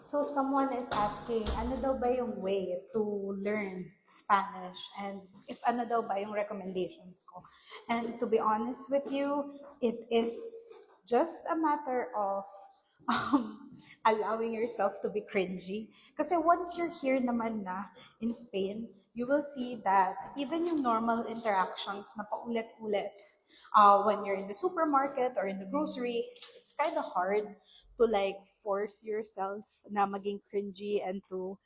So someone is asking, ano daw ba yung way to learn Spanish? And if ano daw ba yung recommendations ko? And to be honest with you, it is just a matter of um, allowing yourself to be cringy. Kasi once you're here naman na in Spain, you will see that even yung normal interactions na paulit-ulit, when you're in the supermarket or in the grocery, it's kind of hard to like force yourself na maging cringy and to,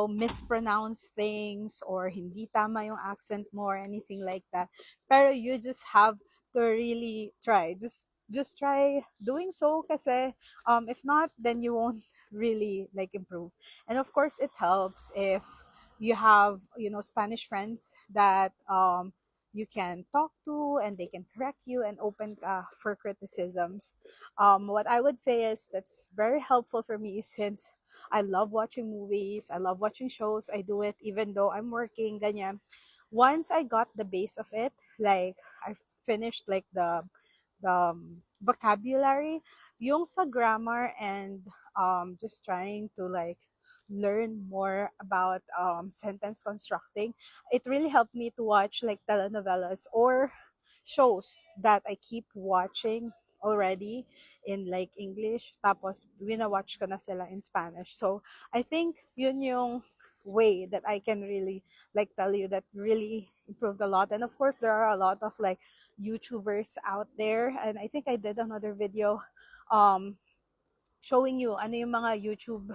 mispronounce things or hindi tama yung accent mo or anything like that. Pero you just have to really try. Just try doing so kasi if not, then you won't really like improve. And of course, it helps if you have, Spanish friends that you can talk to and they can correct you and open for criticisms. What I would say is that's very helpful for me since I love watching movies, I love watching shows. I do it even though I'm working, ganyan. Once I got the base of it, like I finished like the vocabulary, yung sa grammar and just trying to like learn more about sentence constructing, it really helped me to watch like telenovelas or shows that I keep watching already in like English, tapos wina-watch ko na sila in Spanish. So I think yun yung way that I can really like tell you that really improved a lot. And of course there are a lot of like YouTubers out there, and I think I did another video um showing you ano yung mga YouTube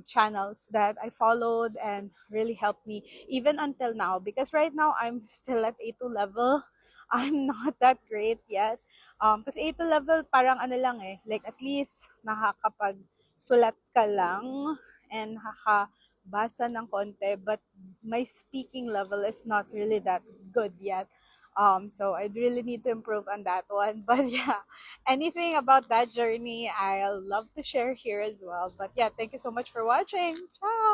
channels that I followed and really helped me even until now, because right now I'm still at A2 level. I'm not that great yet. Kasi A2 level parang ano lang eh, like at least nakakapag sulat ka lang and nakakabasa ng konti, but my speaking level is not really that good yet. So I really need to improve on that one. But yeah, anything about that journey, I'll love to share here as well. But yeah, thank you so much for watching. Ciao!